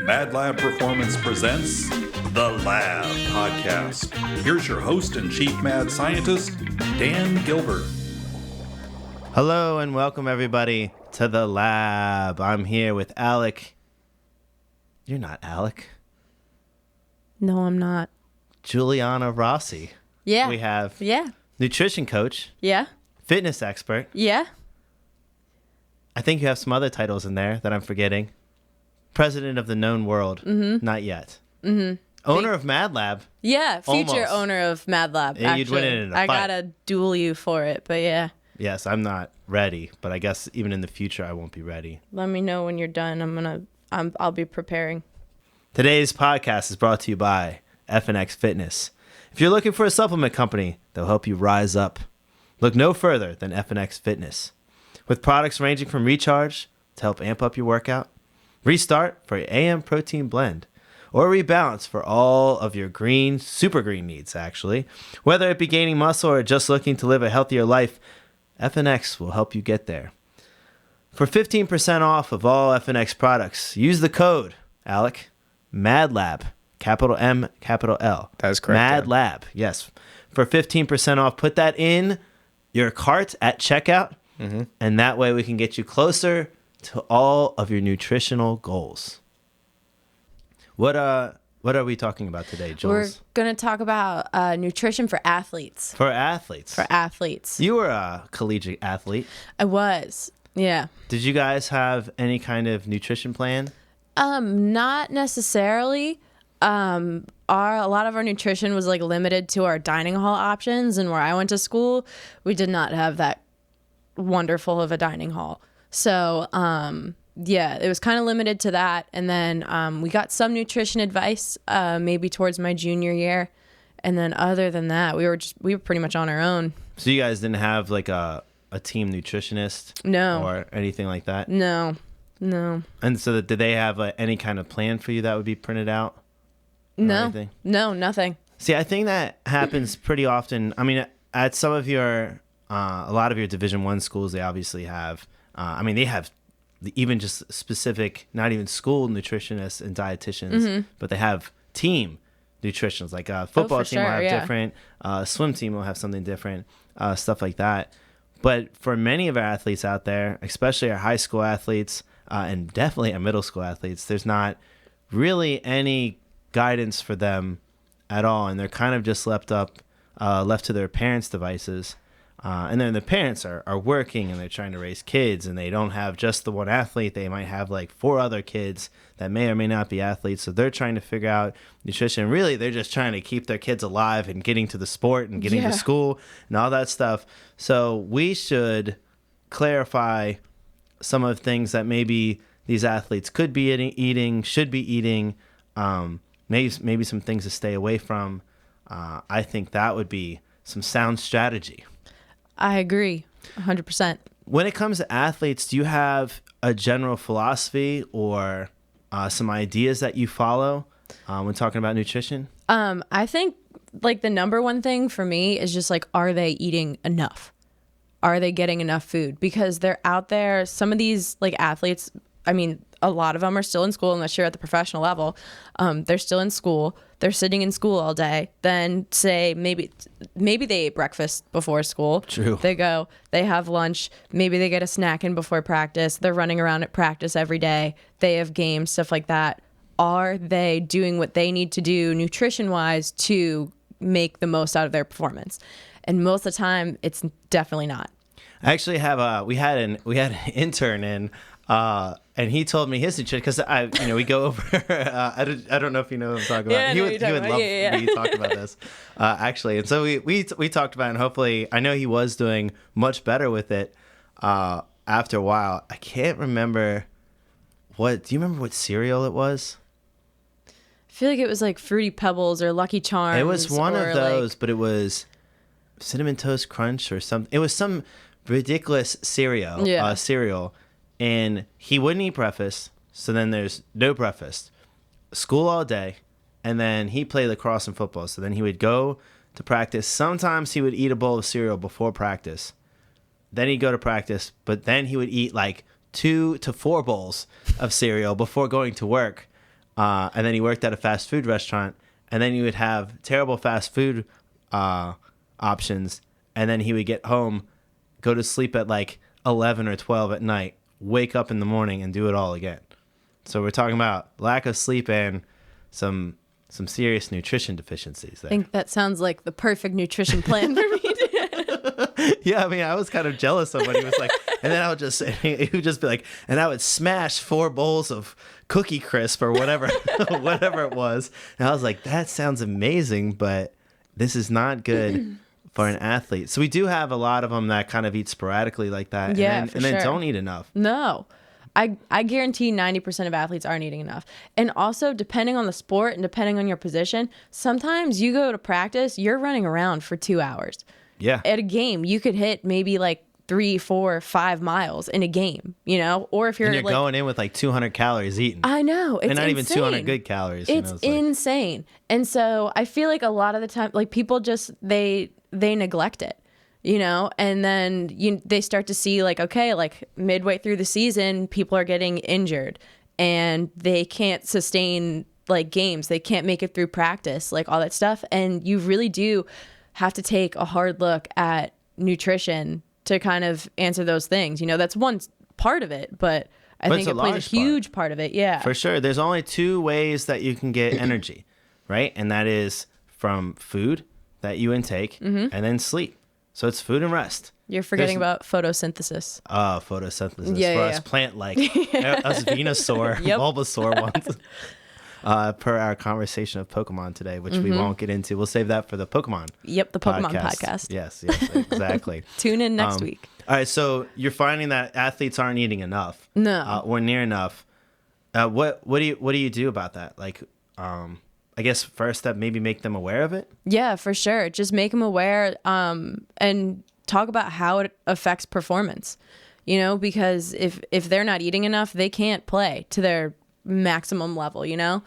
MadLab Performance presents The Lab Podcast. Here's your host and chief mad scientist, Dan Gilbert. Hello and welcome everybody to The Lab. I'm here with Alec. You're not Alec. No, I'm not. Juliana Rossi. Yeah. We have Yeah. nutrition coach, Yeah. fitness expert. Yeah. I think you have some other titles in there that I'm forgetting. President of the known world. Mm-hmm. Not yet. Mm-hmm. Owner of MadLab. Yeah. Future Almost. owner of MadLab. Yeah, you'd win it in a I fight. gotta duel you for it, but yeah. Yes, I'm not ready, but I guess even in the future I won't be ready. Let me know when you're done. I'll be preparing. Today's podcast is brought to you by FNX Fitness. If you're looking for a supplement company that'll help you rise up, look no further than FNX Fitness. With products ranging from recharge to help amp up your workout, restart for your AM protein blend, or rebalance for all of your green, super green needs, actually. Whether it be gaining muscle or just looking to live a healthier life, FNX will help you get there. For 15% off of all FNX products, use the code, Alec, MadLab, capital M, capital L. That is correct. MadLab, yes. For 15% off, put that in your cart at checkout, and that way we can get you closer to all of your nutritional goals. What are we talking about today, Jules? We're gonna talk about nutrition for athletes. For athletes. For athletes. You were a collegiate athlete. I was. Yeah. Did you guys have any kind of nutrition plan? Not necessarily. A lot of our nutrition was like limited to our dining hall options, and where I went to school, we did not have that wonderful of a dining hall. So, yeah, it was kind of limited to that. And then we got some nutrition advice maybe towards my junior year. And then other than that, we were pretty much on our own. So you guys didn't have like a team nutritionist? No. Or anything like that? No. And so did they have any kind of plan for you that would be printed out? No. Anything? No, nothing. See, I think that happens pretty often. I mean, at some of your, a lot of your Division I schools, they obviously have, they have even just specific, not even school nutritionists and dietitians, but they have team nutritionists. Like a football team will have different, swim team will have something different, stuff like that. But for many of our athletes out there, especially our high school athletes and definitely our middle school athletes, there's not really any guidance for them at all, and they're kind of just left to their parents' devices. And then the parents are working and they're trying to raise kids, and they don't have just the one athlete. They might have like 4 other kids that may or may not be athletes. So they're trying to figure out nutrition. Really, they're just trying to keep their kids alive and getting to the sport and getting to school and all that stuff. So we should clarify some of the things that maybe these athletes could be eating, should be eating, maybe some things to stay away from. I think that would be some sound strategy. I agree 100%. When it comes to athletes, do you have a general philosophy or some ideas that you follow when talking about nutrition? I think like the number one thing for me is just like, are they eating enough? Are they getting enough food? Because they're out there. Some of these like athletes, I mean, a lot of them are still in school unless you're at the professional level. They're still in school. They're sitting in school all day. Then say maybe they ate breakfast before school. True. They have lunch. Maybe they get a snack in before practice. They're running around at practice every day. They have games, stuff like that. Are they doing what they need to do nutrition-wise to make the most out of their performance? And most of the time, it's definitely not. I actually have we had an intern in. And he told me his nutrition because we go over. I don't know if you know what I'm talking about. Yeah, He would love me to talk about this, actually. And so we talked about it, and hopefully, I know he was doing much better with it after a while. I can't remember do you remember what cereal it was? I feel like it was like Fruity Pebbles or Lucky Charms. It was one of those, but it was Cinnamon Toast Crunch or something. It was some ridiculous cereal. And he wouldn't eat breakfast, so then there's no breakfast. School all day, and then he played lacrosse and football, so then he would go to practice. Sometimes he would eat a bowl of cereal before practice. Then he'd go to practice, but then he would eat like 2 to 4 bowls of cereal before going to work. and then he worked at a fast food restaurant, and then you would have terrible fast food options, and then he would get home, go to sleep at like 11 or 12 at night, wake up in the morning, and do it all again. So we're talking about lack of sleep and some serious nutrition deficiencies there. I think that sounds like the perfect nutrition plan for me. Yeah, I mean, I was kind of jealous of when he was like, and then he would just be like, and I would smash 4 bowls of Cookie Crisp or whatever, whatever it was. And I was like, that sounds amazing, but this is not good for an athlete. So we do have a lot of them that kind of eat sporadically like that. Yeah, and then don't eat enough. No. I guarantee 90% of athletes aren't eating enough. And also, depending on the sport and depending on your position, sometimes you go to practice, you're running around for 2 hours. Yeah. At a game, you could hit maybe like 3, 4, 5 miles in a game, you know? Or if you're like, going in with like 200 calories eaten. I know. It's and not insane. even 200 good calories. It's insane. And so I feel like a lot of the time, like people just, they neglect it. You know, and then they start to see like, okay, like midway through the season, people are getting injured and they can't sustain like games. They can't make it through practice, like all that stuff. And you really do have to take a hard look at nutrition to kind of answer those things. You know, that's one part of it, but I think it plays a huge part of it. Yeah, for sure. There's only 2 ways that you can get energy, right? And that is from food that you intake and then sleep. So it's food and rest. You're forgetting about photosynthesis. Oh, photosynthesis. For us plant-like. Us Venusaur, Bulbasaur ones. Per our conversation of Pokemon today, which we won't get into. We'll save that for the Pokemon the Pokemon podcast. Yes, exactly. Tune in next week. All right, so you're finding that athletes aren't eating enough. No. Or near enough. What do you do about that? Like, I guess first step, maybe make them aware of it. Yeah, for sure. Just make them aware and talk about how it affects performance, you know, because if they're not eating enough, they can't play to their maximum level, you know?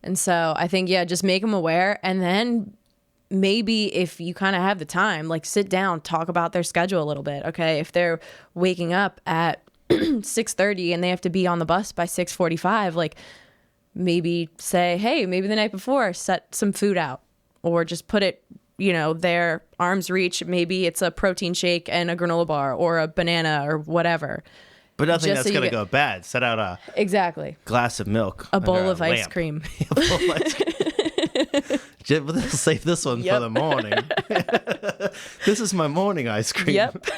And so I think, just make them aware. And then maybe if you kind of have the time, like sit down, talk about their schedule a little bit. Okay. If they're waking up at 6:30 and they have to be on the bus by 6:45, like, maybe say, hey, maybe the night before, set some food out or just put it, you know, their arm's reach. Maybe it's a protein shake and a granola bar or a banana or whatever. But nothing that's going to go bad. Set out a glass of milk. A bowl of ice cream. A bowl of ice cream. We'll save this one for the morning. This is my morning ice cream. Yep.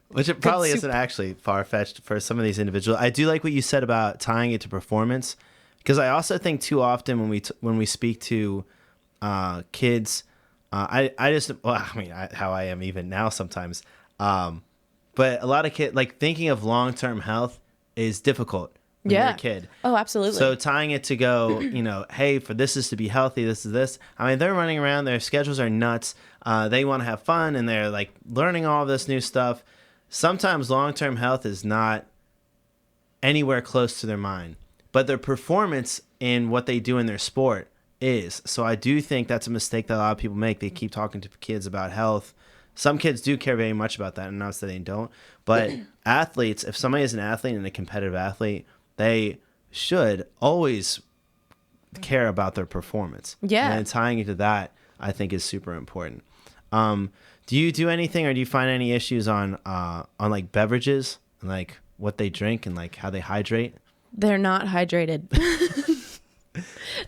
Which it probably isn't actually far-fetched for some of these individuals. I do like what you said about tying it to performance. Because I also think too often when we speak to kids, how I am even now sometimes, but a lot of kids, like thinking of long-term health is difficult when you're a kid. Oh, absolutely. So tying it to go, you know, hey, for this is to be healthy, this is this. I mean, they're running around, their schedules are nuts. They want to have fun and they're like learning all this new stuff. Sometimes long-term health is not anywhere close to their mind. But their performance in what they do in their sport is. So I do think that's a mistake that a lot of people make. They keep talking to kids about health. Some kids do care very much about that, and not saying they don't. But athletes, if somebody is an athlete and a competitive athlete, they should always care about their performance. Yeah. And then tying it to that, I think, is super important. Do you do anything, or do you find any issues on like beverages and like what they drink and like how they hydrate? They're not hydrated.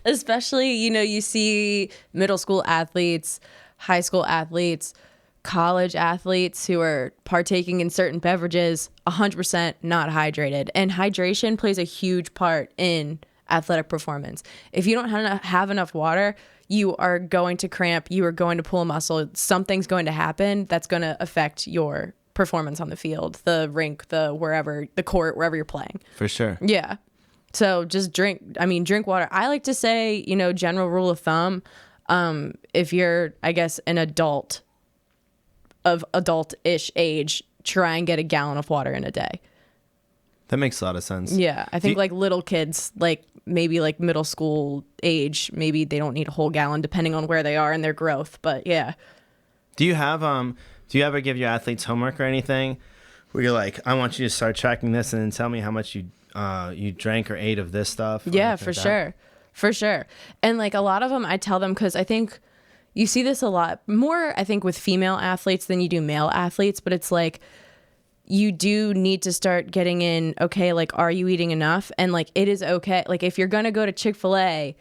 Especially, you know, you see middle school athletes, high school athletes, college athletes who are partaking in certain beverages, 100% not hydrated. And hydration plays a huge part in athletic performance. If you don't have enough water, you are going to cramp, you are going to pull a muscle, something's going to happen that's going to affect your performance on the field, the rink, the court, wherever you're playing. For sure. Yeah. So just drink water. I like to say, you know, general rule of thumb, if you're, I guess, an adult of adult-ish age, try and get a gallon of water in a day. That makes a lot of sense. Yeah. I think like little kids, like maybe like middle school age, maybe they don't need a whole gallon depending on where they are in their growth. But yeah. Do you ever give your athletes homework or anything where you're like, I want you to start tracking this and then tell me how much you drank or ate of this stuff? Yeah, for sure. For sure. And like a lot of them, I tell them, because I think you see this a lot more, I think, with female athletes than you do male athletes, but it's like, you do need to start getting in, okay, like, are you eating enough? And like, it is okay. Like, if you're going to go to Chick-fil-A,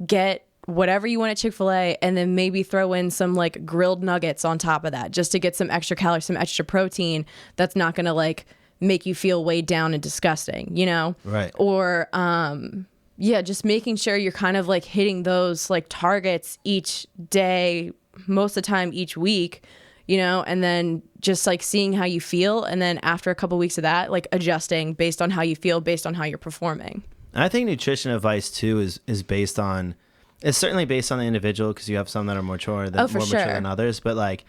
get whatever you want at Chick-fil-A, and then maybe throw in some like grilled nuggets on top of that, just to get some extra calories, some extra protein that's not going to like make you feel weighed down and disgusting, you know? Right. Or, yeah, just making sure you're kind of like hitting those like targets each day, most of the time each week, you know, and then just like seeing how you feel. And then after a couple weeks of that, like adjusting based on how you feel, based on how you're performing. I think nutrition advice too is based on, it's certainly based on the individual, because you have some that are mature than others. But like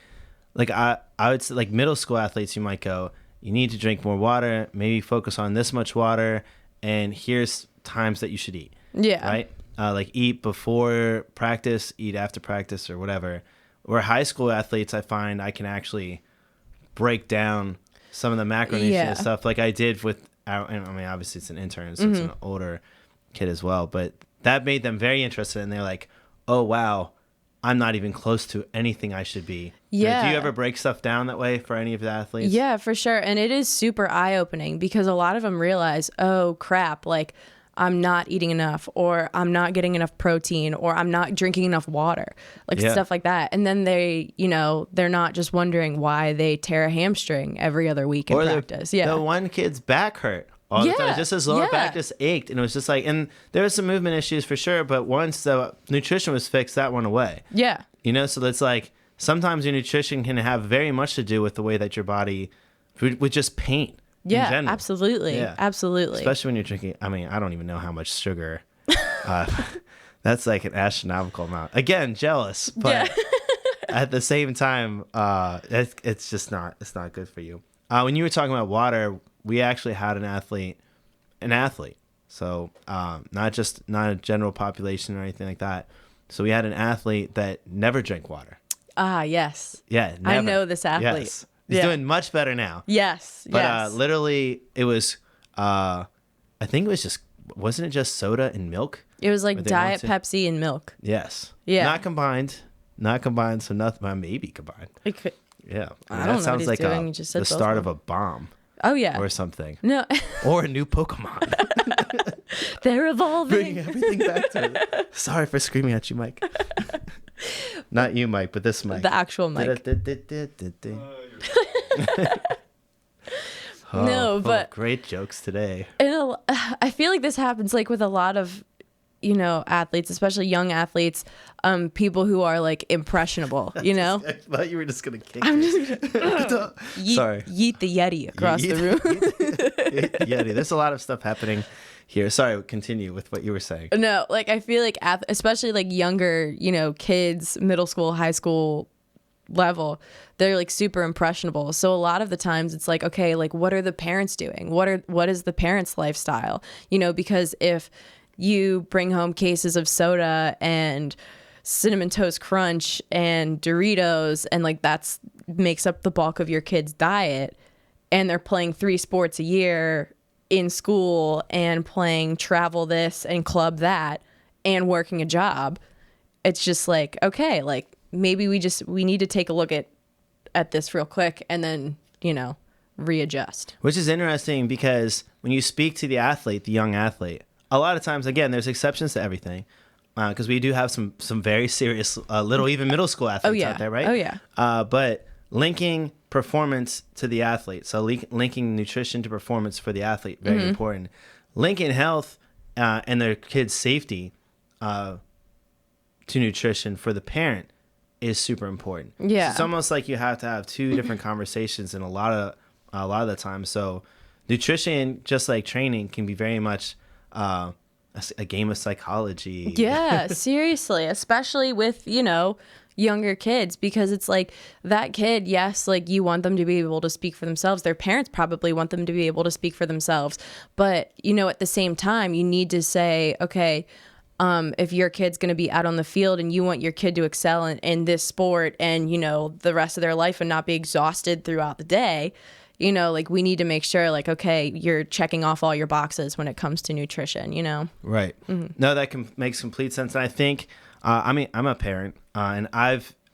I would say, like middle school athletes, you might go, you need to drink more water, maybe focus on this much water, and here's times that you should eat. Yeah. Right? Like eat before practice, eat after practice, or whatever. Where high school athletes, I find I can actually break down some of the macronutrient stuff, like I did with, I mean, obviously it's an intern, so it's an older kid as well, but that made them very interested, and they're like, oh, wow, I'm not even close to anything I should be. Yeah. Do you ever break stuff down that way for any of the athletes? Yeah, for sure. And it is super eye-opening, because a lot of them realize, oh, crap, like, I'm not eating enough, or I'm not getting enough protein, or I'm not drinking enough water, like stuff like that. And then they, you know, they're not just wondering why they tear a hamstring every other week in practice. The one kid's back hurt all the time. Just his lower back just ached. And it was just like, and there was some movement issues for sure, but once the nutrition was fixed, that went away. Yeah. You know, so that's like, sometimes your nutrition can have very much to do with the way that your body, with just pain. Yeah, absolutely. Yeah. Absolutely. Especially when you're drinking, I mean, I don't even know how much sugar. That's like an astronomical amount. Again, jealous, but at the same time, it's just not, it's not good for you. When you were talking about water, we actually had an athlete. So not a general population or anything like that. So we had an athlete that never drank water. Ah, yes. Yeah, never. I know this athlete. Yes. He's doing much better now. Yes. But literally, it was, I think it was just, wasn't it just soda and milk? It was like Diet Pepsi and milk. Yes. Yeah. Not combined, so nothing, but maybe combined. It could, Yeah. I don't know sounds what like he's doing. He just said the start of a bomb. Oh, yeah. Or something. No. Or a new Pokemon. They're evolving. Bringing everything back to it. Sorry for screaming at you, Mike. Not you, Mike, but this Mike. The actual Mike. No, but great jokes today. I feel like this happens like with a lot of, you know, athletes, especially young athletes, people who are like impressionable, you know? I thought you were just going to kick I'm me. just Sorry. Yeet the Yeti across the room. Yeet the Yeti. There's a lot of stuff happening here. Sorry, continue with what you were saying. No, like I feel like especially like younger, you know, kids, middle school, high school level, they're like super impressionable. So a lot of the times it's like, okay, like what are the parents doing? What is the parents' lifestyle? You know, because if you bring home cases of soda and Cinnamon Toast Crunch and Doritos, and like that's makes up the bulk of your kid's diet, and they're playing 3 sports a year in school and playing travel this and club that and working a job, it's just like, okay, like maybe we need to take a look at this real quick and then, you know, readjust. Which is interesting because when you speak to the athlete, the young athlete, a lot of times, again, there's exceptions to everything, because we do have some very serious even middle school athletes out there, right? Oh, yeah. But linking performance to the athlete, so linking nutrition to performance for the athlete, very important. Linking health and their kid's safety to nutrition for the parent is super important. Yeah. So it's almost like you have to have 2 different conversations in a lot of the time. So nutrition, just like training, can be very much a game of psychology. Yeah, seriously, especially with, you know, younger kids, because it's like that kid, yes, like you want them to be able to speak for themselves. Their parents probably want them to be able to speak for themselves. But, you know, at the same time, you need to say, okay, if your kid's going to be out on the field and you want your kid to excel in this sport and, you know, the rest of their life and not be exhausted throughout the day, you know, like we need to make sure like, okay, you're checking off all your boxes when it comes to nutrition, you know? Right. No, that makes complete sense. And I think, I'm a parent, and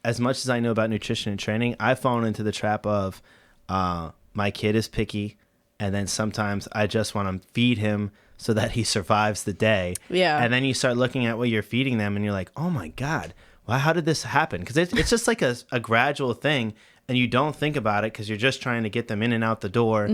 as much as I know about nutrition and training, I've fallen into the trap of my kid is picky, and then sometimes I just want to feed him so that he survives the day. Yeah. And then you start looking at what you're feeding them, and you're like, oh my God, well, how did this happen? Because it's just like a gradual thing, and you don't think about it because you're just trying to get them in and out the door,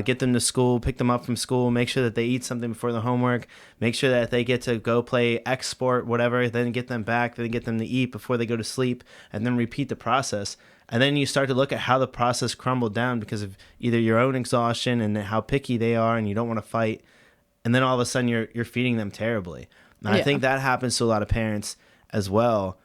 get them to school, pick them up from school, make sure that they eat something before the homework, make sure that they get to go play X sport, whatever, then get them back, then get them to eat before they go to sleep, and then repeat the process. And then you start to look at how the process crumbled down because of either your own exhaustion and how picky they are, and you don't want to fight. And then all of a sudden you're feeding them terribly. And I think that happens to a lot of parents as well.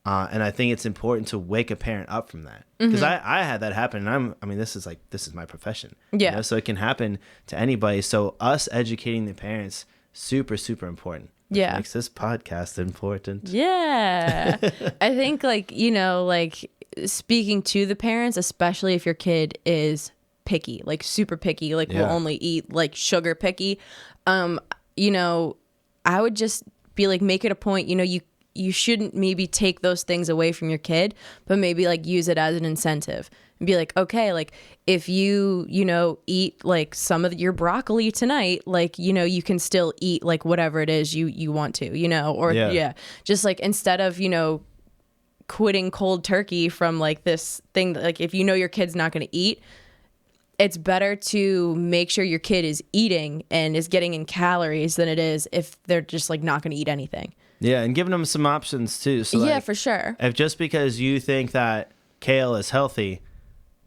And I think it's important to wake a parent up from that, because I had that happen. And this is my profession. Yeah. You know? So it can happen to anybody. So us educating the parents, super, super important. Yeah. Makes this podcast important. Yeah. I think like, you know, like speaking to the parents, especially if your kid is picky, like super picky, like will only eat like sugar picky. You know, I would just be like, make it a point, you know, you shouldn't maybe take those things away from your kid, but maybe like use it as an incentive and be like, okay, like if you know, eat like some of your broccoli tonight, like, you know, you can still eat like whatever it is you want to, you know, or just like instead of, you know, quitting cold turkey from like this thing that, like if you know your kid's not going to eat, it's better to make sure your kid is eating and is getting in calories than it is if they're just like not going to eat anything. Yeah, and giving them some options too. So yeah, like, for sure. If just because you think that kale is healthy,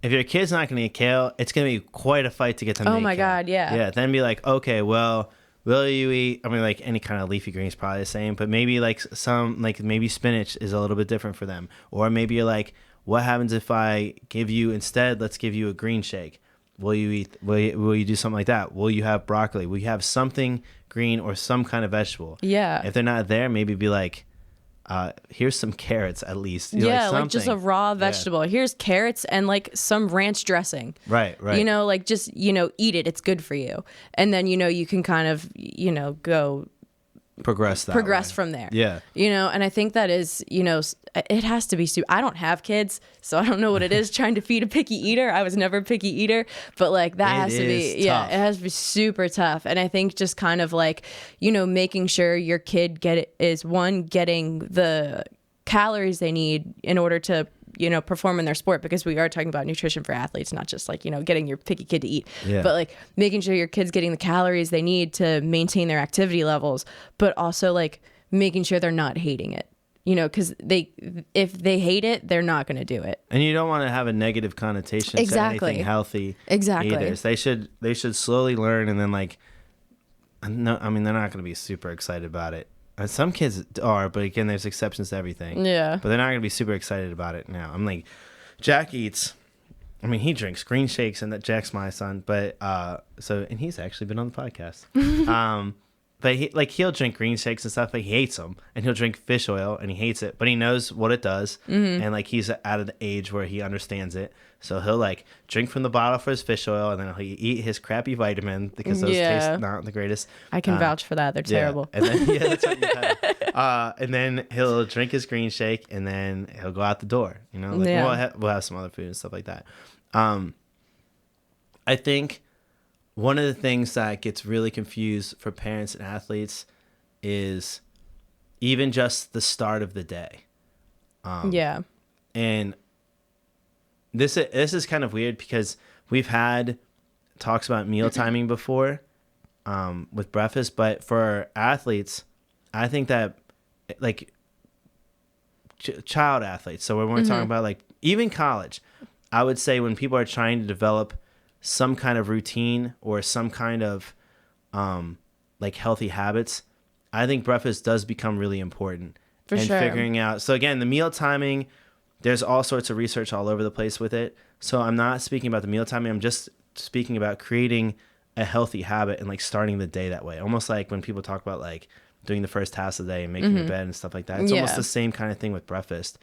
if your kid's not going to eat kale, it's going to be quite a fight to get them to eat Oh my kale. God, yeah. Yeah, then be like, okay, well, will you eat, I mean, like any kind of leafy green is probably the same, but maybe like some, like maybe spinach is a little bit different for them. Or maybe you're like, what happens if I give you, instead, let's give you a green shake. Will you eat, will you do something like that? Will you have broccoli? Will you have something green or some kind of vegetable? Yeah. If they're not there, maybe be like, here's some carrots at least. Yeah, like just a raw vegetable. Yeah. Here's carrots and like some ranch dressing. Right. You know, like just, you know, eat it. It's good for you. And then, you know, you can kind of, you know, go progress from there. Yeah. You know, and I think that is, you know, it has to be I don't have kids, so I don't know what it is trying to feed a picky eater. I was never a picky eater, but like that has to be, tough. yeah, it has to be super tough. And I think just kind of like, you know, making sure your kid getting the calories they need in order to, you know, perform in their sport, because we are talking about nutrition for athletes, not just like, you know, getting your picky kid to eat, but like making sure your kid's getting the calories they need to maintain their activity levels, but also like making sure they're not hating it, you know, because if they hate it, they're not going to do it. And you don't want to have a negative connotation to anything healthy. Exactly. Either. So they should slowly learn, and then like, no, I mean, they're not going to be super excited about it. Some kids are, but again, there's exceptions to everything. Yeah. But they're not going to be super excited about it now. I'm like, Jack eats, I mean, he drinks green shakes, and that Jack's my son, but, and he's actually been on the podcast. But he'll drink green shakes and stuff, but he hates them. And he'll drink fish oil, and he hates it, but he knows what it does. And like, he's out of the age where he understands it. So he'll like drink from the bottle for his fish oil, and then he'll eat his crappy vitamin because those taste not the greatest. I can vouch for that. They're terrible. And then that's right. And then he'll drink his green shake, and then he'll go out the door. You know, like we'll have some other food and stuff like that. I think one of the things that gets really confused for parents and athletes is even just the start of the day. And this is kind of weird because we've had talks about meal timing before with breakfast, but for athletes, I think that like child athletes, so when we're talking about like even college, I would say when people are trying to develop some kind of routine or some kind of like healthy habits, I think breakfast does become really important. For sure. Figuring out, so again, the meal timing, there's all sorts of research all over the place with it. So I'm not speaking about the meal timing. I'm just speaking about creating a healthy habit and like starting the day that way. Almost like when people talk about like doing the first task of the day and making your bed and stuff like that. It's almost the same kind of thing with breakfast.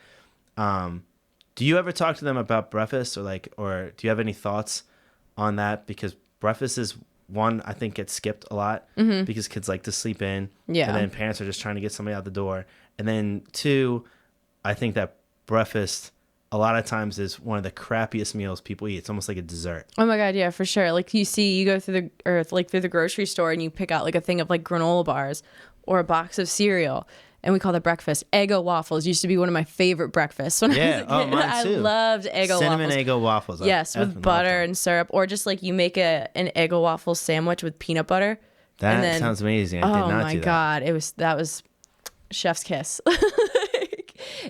Do you ever talk to them about breakfast or do you have any thoughts on that because breakfast is one I think gets skipped a lot because kids like to sleep in. Yeah. And then parents are just trying to get somebody out the door. And then two, I think that breakfast a lot of times is one of the crappiest meals people eat. It's almost like a dessert. Oh my God, yeah, for sure. Like you go through the grocery store and you pick out like a thing of like granola bars or a box of cereal. And we call that breakfast. Eggo waffles used to be one of my favorite breakfasts when I was a kid. Mine too. I loved Eggo Cinnamon waffles. Eggo waffles. Yes, with butter and syrup. Or just like you make an Eggo waffle sandwich with peanut butter. That sounds amazing. I did not do that. Oh my God. That was chef's kiss.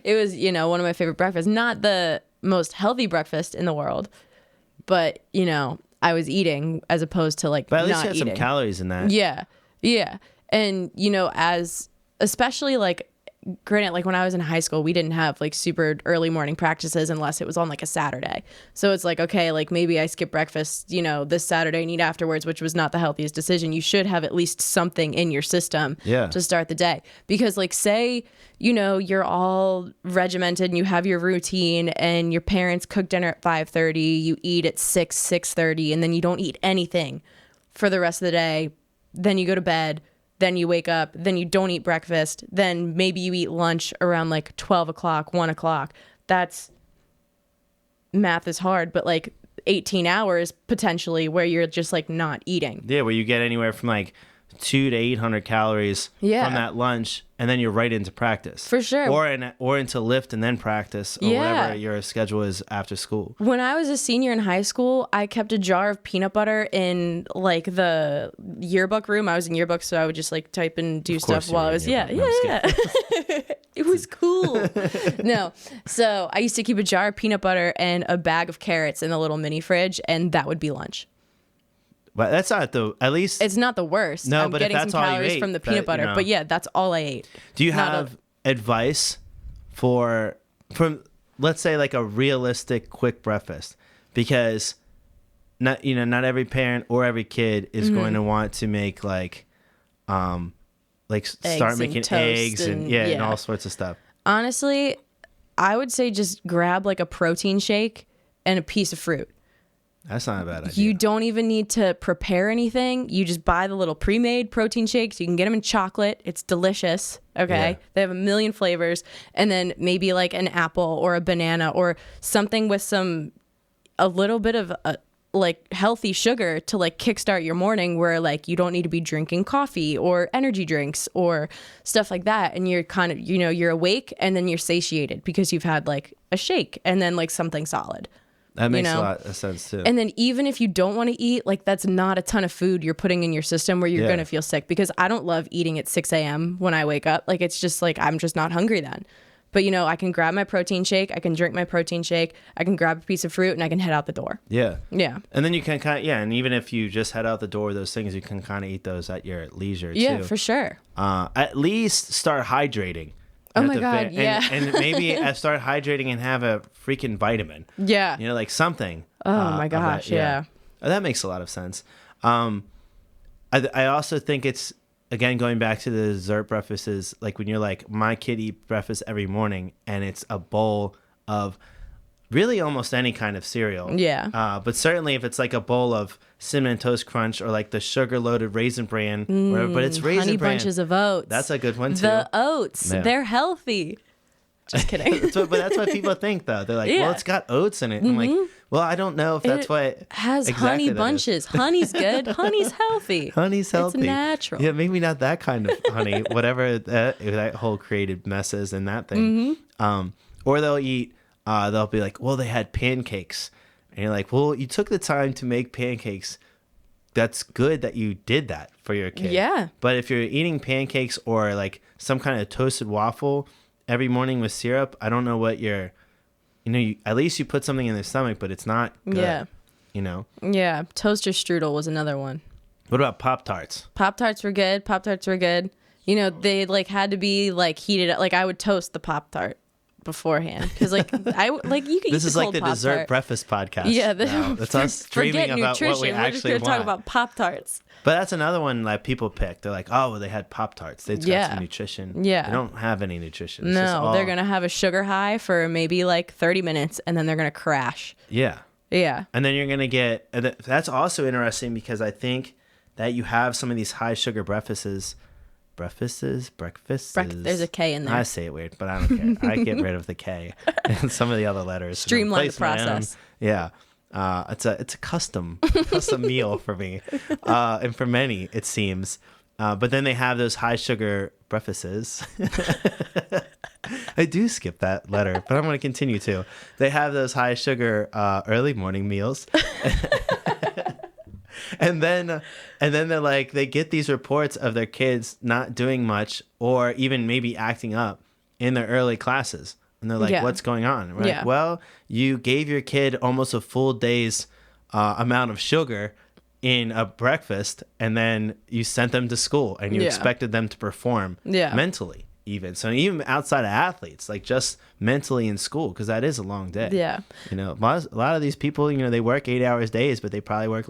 It was, one of my favorite breakfasts. Not the most healthy breakfast in the world, but, I was eating as opposed to like but at least not you had eating. some calories in that. Yeah. Yeah. And, especially like, granted, like when I was in high school, we didn't have like super early morning practices unless it was on like a Saturday. So it's like, okay, like maybe I skip breakfast, this Saturday and eat afterwards, which was not the healthiest decision. You should have at least something in your system to start the day. Because like say, you're all regimented and you have your routine and your parents cook dinner at 5:30, you eat at 6:30, and then you don't eat anything for the rest of the day. Then you go to bed. Then you wake up, then you don't eat breakfast, then maybe you eat lunch around like 12 o'clock, 1 o'clock. That's, math is hard, but like 18 hours potentially where you're just like not eating. Yeah, where you get anywhere from like 200 to 800 calories from that lunch, and then you're right into practice. For sure. Or into lift and then practice, or whatever your schedule is after school. When I was a senior in high school, I kept a jar of peanut butter in like the yearbook room. I was in yearbook, so I would just like type and do stuff while I was It was cool. No. So I used to keep a jar of peanut butter and a bag of carrots in the little mini fridge, and that would be lunch. But that's not at least it's not the worst. No, I'm but getting if that's some all you calories ate, from the peanut butter. But yeah, that's all I ate. Do you have advice for let's say like a realistic quick breakfast? Because not every parent or every kid is going to want to make start making eggs and all sorts of stuff. Honestly, I would say just grab like a protein shake and a piece of fruit. That's not a bad idea. You don't even need to prepare anything. You just buy the little pre-made protein shakes. You can get them in chocolate. It's delicious. Okay. Yeah. They have a million flavors. And then maybe like an apple or a banana or something with a little bit of like healthy sugar to like kickstart your morning, where like you don't need to be drinking coffee or energy drinks or stuff like that. And you're kind of, you're awake and then you're satiated because you've had like a shake and then like something solid. That makes a lot of sense too. And then even if you don't want to eat, like that's not a ton of food you're putting in your system where you're going to feel sick, because I don't love eating at 6 a.m. when I wake up. Like it's just like, I'm just not hungry then. But I can grab my protein shake, I can drink my protein shake, I can grab a piece of fruit, and I can head out the door. Yeah. Yeah. And then you can and even if you just head out the door, those things, you can kind of eat those at your leisure too. Yeah, for sure. At least start hydrating. Oh my God, yeah. And maybe start hydrating and have a freaking vitamin. Yeah. Like something. Oh my gosh, yeah. That makes a lot of sense. I also think it's, again, going back to the dessert breakfast, is like when you're like, my kid eat breakfast every morning and it's a bowl of really almost any kind of cereal. Yeah. But certainly if it's like a bowl of Cinnamon Toast Crunch or like the sugar-loaded Raisin Bran, whatever, but it's Raisin Honey Bran. Bunches of Oats. That's a good one too. The oats, they're healthy. Just kidding. But that's what people think, though. They're like, well, it's got oats in it. I'm like, well, I don't know if that's what it has. Honey bunches. Honey's good. Honey's healthy. Honey's healthy. It's natural. Yeah, maybe not that kind of honey. Whatever that whole created mess is in that thing. Or they'll eat. They'll be like, well, they had pancakes, and you're like, well, you took the time to make pancakes. That's good that you did that for your kid. Yeah. But if you're eating pancakes or like some kind of toasted waffle every morning with syrup, I don't know what you're, at least you put something in their stomach, but it's not good. Yeah. Yeah. Toaster strudel was another one. What about Pop-Tarts? Pop-Tarts were good. They like had to be like heated up. Like I would toast the Pop-Tart beforehand, because like you can eat this is like the Pop-Tart. Dessert breakfast podcast. Yeah, that's us dreaming about what we actually want. We're just gonna talk about Pop-Tarts. But that's another one that people pick. They're like, oh, well, they had Pop-Tarts. They've got some nutrition. Yeah. They don't have any nutrition. It's no, they're gonna have a sugar high for maybe like 30 minutes, and then they're gonna crash. Yeah. Yeah. And then you're going to get, that's also interesting because I think that you have some of these high sugar breakfasts. There's a K in there. I say it weird, but I don't care. I get rid of the K and some of the other letters. Streamline the process. Yeah. It's a custom meal for me. And for many, it seems. But then they have those high sugar breakfasts. I do skip that letter, but I'm going to continue to. They have those high sugar early morning meals. And then they're like, they get these reports of their kids not doing much or even maybe acting up in their early classes. And they're like, what's going on? We're like, well, you gave your kid almost a full day's amount of sugar in a breakfast, and then you sent them to school and you expected them to perform mentally even. So even outside of athletes, like just mentally in school, because that is a long day. Yeah. You know, a lot of these people, you know, they work 8 hours days, but they probably work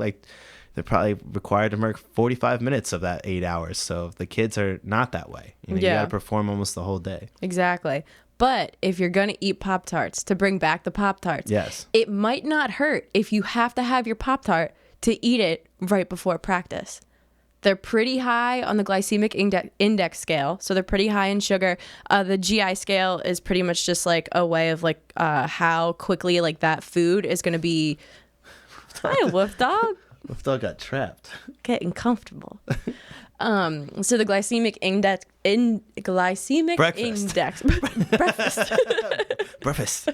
they're probably required to work 45 minutes of that 8 hours. So the kids are not that way. You know, you got to perform almost the whole day. Exactly. But if you're going to eat Pop-Tarts, to bring back the Pop-Tarts, it might not hurt if you have to have your Pop-Tart to eat it right before practice. They're pretty high on the glycemic index scale, so they're pretty high in sugar. The GI scale is pretty much just like a way of like how quickly like that food is going to be. Hi, Wolf Dog. Wolf Dog got trapped. Getting comfortable. So the glycemic index breakfast.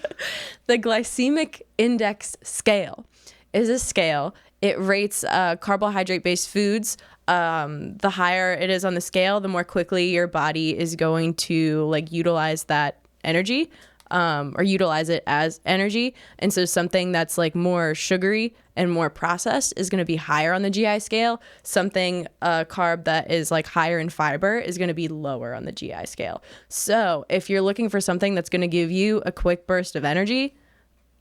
The glycemic index scale is a scale. It rates carbohydrate-based foods. The higher it is on the scale, the more quickly your body is going to like utilize that energy, or utilize it as energy. And so something that's like more sugary and more processed is going to be higher on the GI scale. Something carb that is like higher in fiber is going to be lower on the GI scale. So if you're looking for something that's going to give you a quick burst of energy,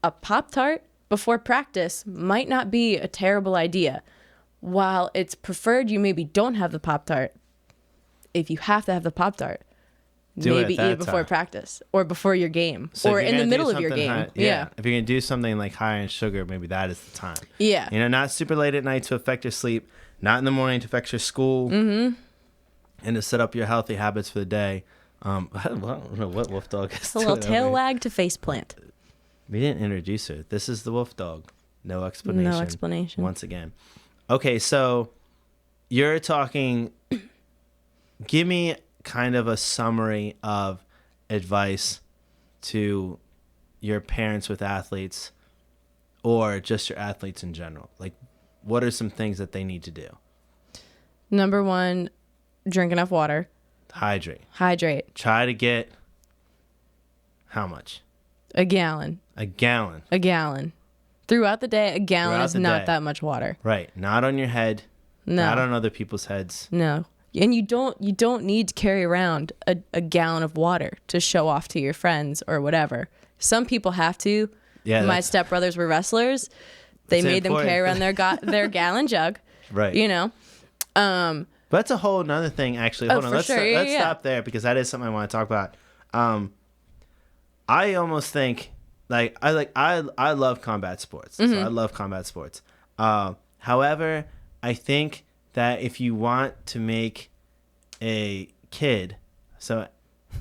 a Pop-Tart before practice might not be a terrible idea. While it's preferred you maybe don't have the Pop-Tart, if you have to have the Pop-Tart, maybe eat it before practice or before your game, so or in the middle of your game. If you're going to do something like high in sugar, maybe that is the time. Yeah. You know, not super late at night to affect your sleep, not in the morning to affect your school, and to set up your healthy habits for the day. Well, I don't know what Wolf Dog is. A little tail wag to face plant. We didn't introduce her. This is the Wolf Dog. No explanation. No explanation. Once again. Okay, so you're talking, give me kind of a summary of advice to your parents with athletes or just your athletes in general. Like, what are some things that they need to do? Number one, drink enough water. Hydrate. Try to get how much? A gallon. Throughout the day, a gallon is not that much water. Right. Not on your head. No. Not on other people's heads. No. And you don't need to carry around a gallon of water to show off to your friends or whatever. Some people have to. Yeah. My stepbrothers were wrestlers. They made them carry around their gallon jug. Right. You know. But that's a whole nother thing, actually. Hold on. Let's stop there because that is something I want to talk about. I almost think I love combat sports. So I love combat sports. However, I think that if you want to make a kid, so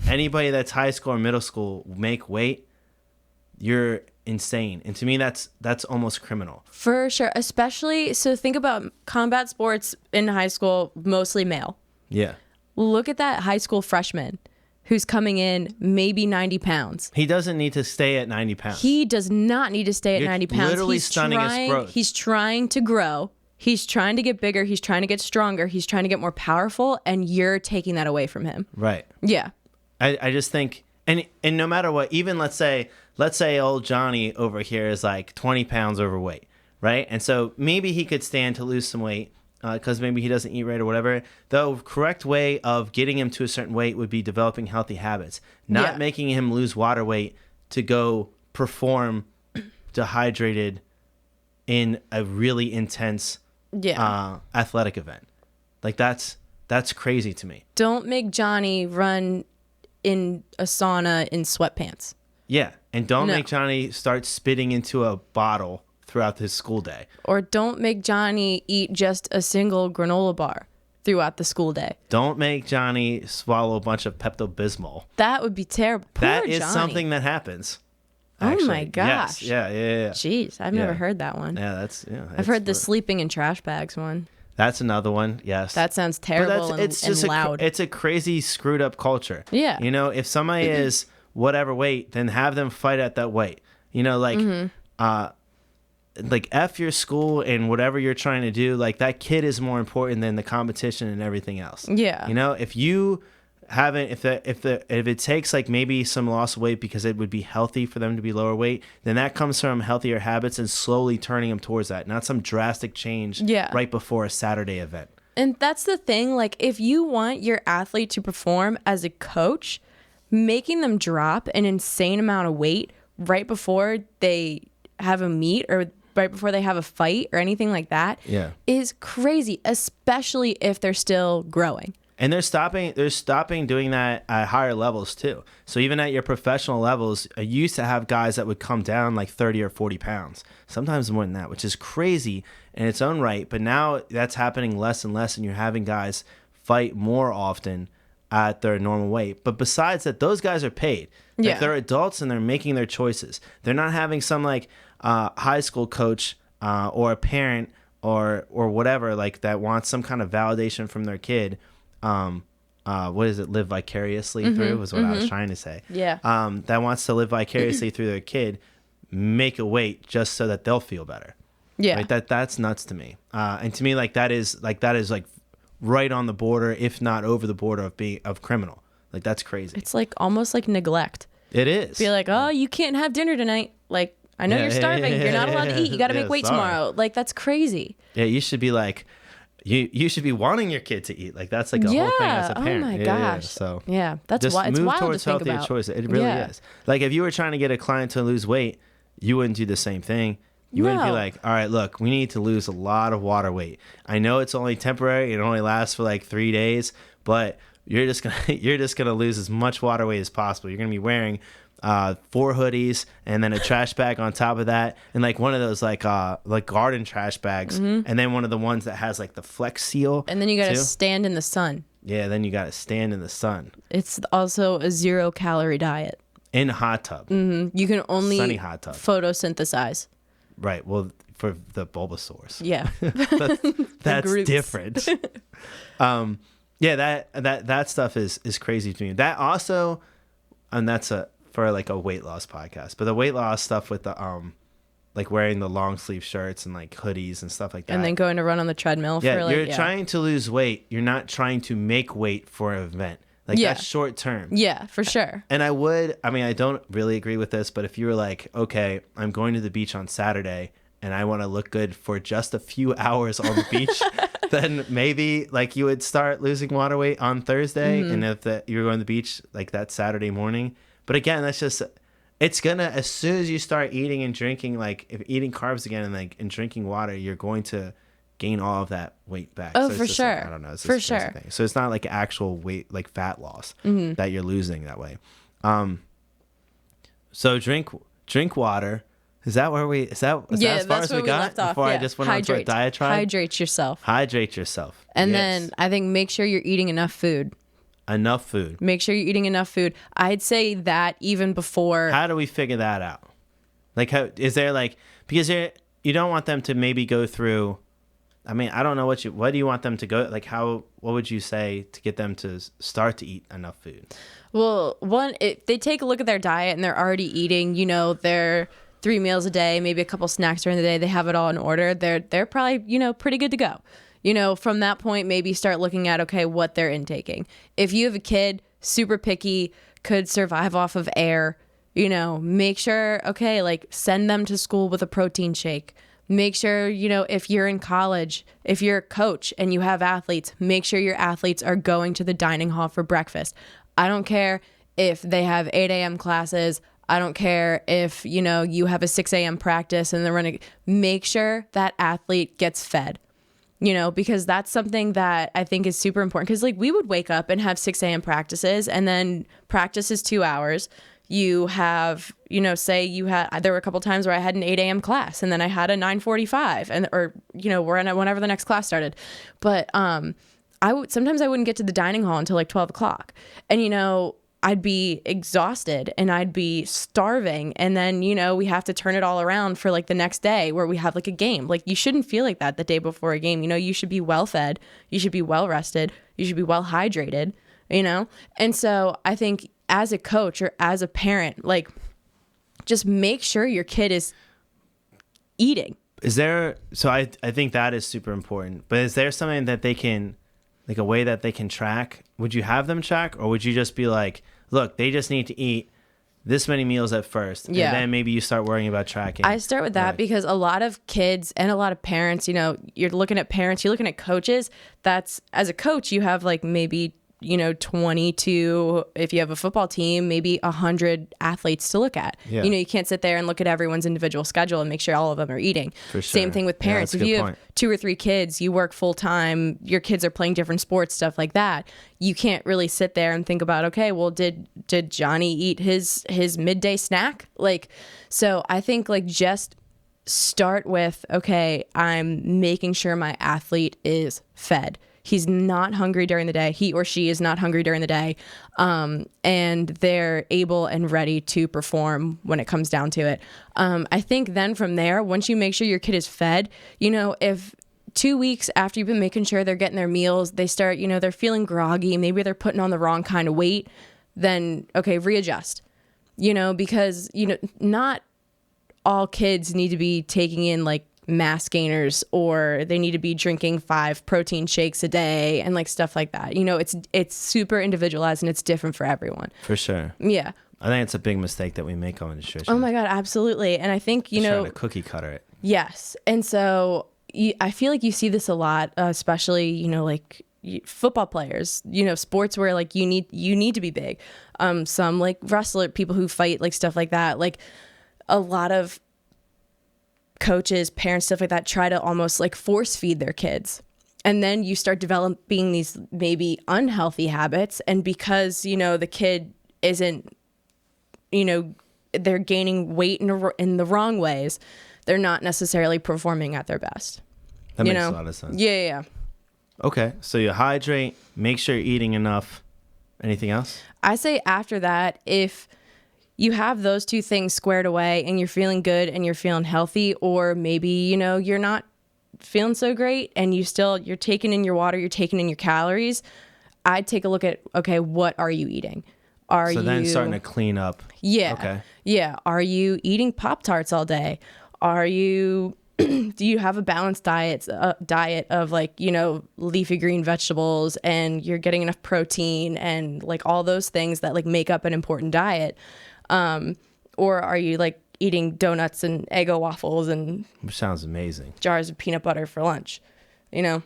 anybody that's high school or middle school, make weight, you're insane. And to me, that's almost criminal. For sure. Especially, so think about combat sports in high school, mostly male. Yeah. Look at that high school freshman who's coming in maybe 90 pounds. He doesn't need to stay at 90 pounds. He does not need to stay at 90 pounds. Literally stunning his growth. He's trying to grow. He's trying to get bigger. He's trying to get stronger. He's trying to get more powerful, and you're taking that away from him. Right. Yeah. I just think, and no matter what, even let's say old Johnny over here is like 20 pounds overweight, right? And so maybe he could stand to lose some weight because maybe he doesn't eat right or whatever. The correct way of getting him to a certain weight would be developing healthy habits, not making him lose water weight to go perform dehydrated in a really intense athletic event. Like that's crazy to me. Don't make Johnny run in a sauna in sweatpants. Yeah, and don't make Johnny start spitting into a bottle throughout his school day. Or don't make Johnny eat just a single granola bar throughout the school day. Don't make Johnny swallow a bunch of Pepto-Bismol. That would be terrible. Poor That is Johnny. something that happens. Oh my gosh. Yes. Yeah. Jeez, I've never heard that one. Yeah, I've heard the sleeping in trash bags one. That's another one. Yes. That sounds terrible and loud. It's a crazy screwed up culture. Yeah. You know, if somebody is whatever weight, then have them fight at that weight. You know, like like F your school and whatever you're trying to do, like that kid is more important than the competition and everything else. Yeah. You know, if you haven't, if it takes like maybe some loss of weight because it would be healthy for them to be lower weight, then that comes from healthier habits and slowly turning them towards that, not some drastic change right before a Saturday event. And that's the thing, like if you want your athlete to perform as a coach, making them drop an insane amount of weight right before they have a meet or right before they have a fight or anything like that is crazy, especially if they're still growing. And they're stopping doing that at higher levels too. So even at your professional levels, I used to have guys that would come down like 30 or 40 pounds, sometimes more than that, which is crazy in its own right. But now that's happening less and less, and you're having guys fight more often at their normal weight. But besides that, those guys are paid. Like they're adults and they're making their choices. They're not having some like high school coach or a parent or whatever like that wants some kind of validation from their kid. What is it? Live vicariously through is what I was trying to say. Yeah. That wants to live vicariously through their kid, make a weight just so that they'll feel better. Yeah. Right? That's nuts to me. And to me, that is right on the border, if not over the border of criminal. Like that's crazy. It's like almost like neglect. It is. Be like, oh, you can't have dinner tonight. Like, I know you're starving. You're not allowed to eat. You got to make weight tomorrow. Like, that's crazy. Yeah, you should be like, you should be wanting your kid to eat. Like that's like a whole thing as a parent. Oh my Yeah. gosh. So that's just it's move wild towards to think healthier about. choices. It really is. Like if you were trying to get a client to lose weight, you wouldn't do the same thing. You wouldn't be like, all right, look, we need to lose a lot of water weight. I know it's only temporary. It only lasts for like 3 days, but you're just gonna lose as much water weight as possible. You're gonna be wearing 4 hoodies and then a trash bag on top of that, and like one of those like garden trash bags, and then one of the ones that has like the Flex Seal. And then you gotta stand in the sun. Yeah, then you gotta stand in the sun. It's also a 0-calorie diet. In a hot tub. You can only sunny hot tub. Photosynthesize. Right. Well, for the Bulbasaurs. Yeah. That's different. Yeah, that stuff is crazy to me. That also, and that's for like a weight loss podcast, but the weight loss stuff with the like wearing the long sleeve shirts and like hoodies and stuff like that, and then going to run on the treadmill. You're trying to lose weight. You're not trying to make weight for an event. Like that's short term. Yeah, for sure. And I don't really agree with this, but if you were like, okay, I'm going to the beach on Saturday and I want to look good for just a few hours on the beach, then maybe like you would start losing water weight on Thursday. And if you're going to the beach like that Saturday morning. But again, that's just, it's gonna, as soon as you start eating and drinking, like if eating carbs again and drinking water, you're going to gain all of that weight back. Oh, so for sure. Like, I don't know. It's for this crazy sure. thing. So it's not like actual weight, like fat loss that you're losing that way. So drink water. Is that as far as we got left off. before I just went on to a diatribe? Hydrate yourself. Hydrate yourself. And then I think make sure you're eating enough food. Enough food. Make sure you're eating enough food. I'd say that even before. How do we figure that out? Like, how is there like, because you don't want them to maybe go through. I mean, I don't know what do you want them to go, like what would you say to get them to start to eat enough food? Well, if they take a look at their diet and they're already eating, their 3 meals a day, maybe a couple snacks during the day, they have it all in order. They're probably, pretty good to go. From that point, maybe start looking at, okay, what they're intaking. If you have a kid, super picky, could survive off of air, make sure, okay, like send them to school with a protein shake. Make sure, if you're in college, if you're a coach and you have athletes, make sure your athletes are going to the dining hall for breakfast. I don't care if they have 8 a.m. classes. I don't care if, you have a 6 a.m. practice and they're running. Make sure that athlete gets fed, because that's something that I think is super important. Because, like, we would wake up and have 6 a.m. practices, and then practice is 2 hours. You have, say there were a couple times where I had an 8 a.m. class and then I had a 9:45 or whenever the next class started. But sometimes I wouldn't get to the dining hall until like 12 o'clock. And, I'd be exhausted and I'd be starving. And then, we have to turn it all around for like the next day where we have like a game. Like you shouldn't feel like that the day before a game. You should be well fed. You should be well rested. You should be well hydrated, And so I think as a coach or as a parent, like just make sure your kid is eating. So I think that is super important, but is there something that they can, like a way that they can track? Would you have them track, or would you just be like, look, they just need to eat this many meals at first, and then maybe you start worrying about tracking? I start with that because a lot of kids and a lot of parents, you're looking at parents, you're looking at coaches. That's, as a coach, you have like maybe 22, if you have a football team, maybe 100 athletes to look at. Yeah. You can't sit there and look at everyone's individual schedule and make sure all of them are eating. For sure. Same thing with parents. If you have 2 or 3 kids, you work full time, your kids are playing different sports, stuff like that. You can't really sit there and think about, okay, well, did Johnny eat his midday snack? Like, so I think like just start with, okay, I'm making sure my athlete is fed. He's not hungry during the day. He or she is not hungry during the day. And they're able and ready to perform when it comes down to it. I think then from there, once you make sure your kid is fed, if 2 weeks after you've been making sure they're getting their meals, they start, they're feeling groggy, maybe they're putting on the wrong kind of weight, then, okay, readjust, because, not all kids need to be taking in like mass gainers, or they need to be drinking 5 protein shakes a day and like stuff like that. It's super individualized and it's different for everyone. For sure. Yeah. I think it's a big mistake that we make on nutrition. Oh my God, absolutely. And I think, trying to cookie cutter it. Yes. And so I feel like you see this a lot, especially, like football players, sports where like you need to be big. Some like wrestler, people who fight, like stuff like that. Like a lot of coaches, parents, stuff like that, try to almost like force feed their kids. And then you start developing these maybe unhealthy habits. And because, the kid isn't, they're gaining weight in the wrong ways, they're not necessarily performing at their best. That makes a lot of sense. Yeah. Okay. So you hydrate, make sure you're eating enough. Anything else? I say after that, if you have those 2 things squared away and you're feeling good and you're feeling healthy, or maybe, you're not feeling so great and you're taking in your water, you're taking in your calories, I'd take a look at, okay, what are you eating? So then starting to clean up. Yeah. Okay. Yeah. Are you eating Pop-Tarts all day? Are you, do you have a balanced diet of like, leafy green vegetables, and you're getting enough protein and like all those things that like make up an important diet? Or are you like eating donuts and Eggo waffles and which sounds amazing, jars of peanut butter for lunch? We're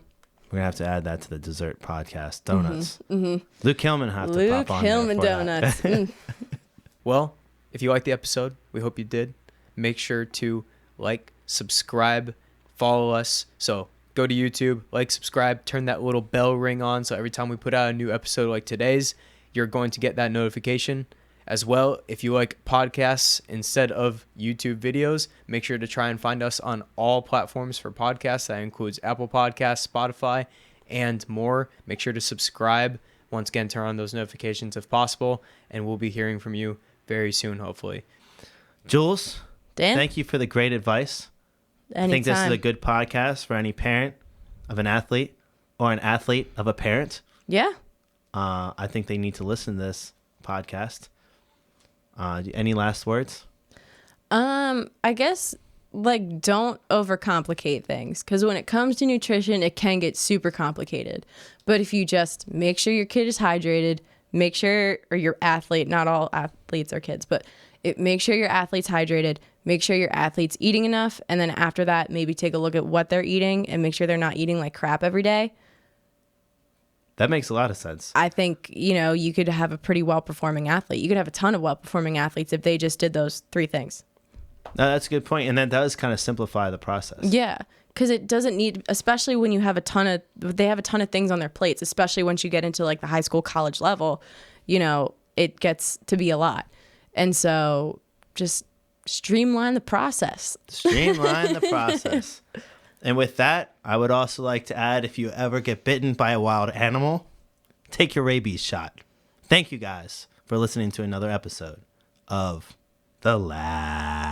gonna have to add that to the dessert podcast. Donuts. Mm-hmm. Luke Hillman have to pop on. Luke Hillman donuts. Well, if you liked the episode, we hope you did. Make sure to like, subscribe, follow us. So go to YouTube, like, subscribe, turn that little bell ring on, so every time we put out a new episode like today's, you're going to get that notification. As well, if you like podcasts instead of YouTube videos, make sure to try and find us on all platforms for podcasts. That includes Apple Podcasts, Spotify, and more. Make sure to subscribe. Once again, turn on those notifications if possible, and we'll be hearing from you very soon, hopefully. Giules, Dan, thank you for the great advice. Anytime. I think this is a good podcast for any parent of an athlete or an athlete of a parent. Yeah. I think they need to listen to this podcast. Any last words? I guess like don't overcomplicate things, because when it comes to nutrition, it can get super complicated. But if you just make sure your kid is hydrated, make sure, or your athlete, not all athletes are kids, but make sure your athlete's hydrated, make sure your athlete's eating enough, and then after that, maybe take a look at what they're eating and make sure they're not eating like crap every day. That makes a lot of sense. I think, you could have a pretty well-performing athlete. You could have a ton of well-performing athletes if they just did those 3 things. No, that's a good point. And that does kind of simplify the process. Yeah, because it doesn't need, especially when you have they have a ton of things on their plates, especially once you get into like the high school, college level, it gets to be a lot. And so just streamline the process. Streamline the process. And with that, I would also like to add, if you ever get bitten by a wild animal, take your rabies shot. Thank you guys for listening to another episode of The Lab.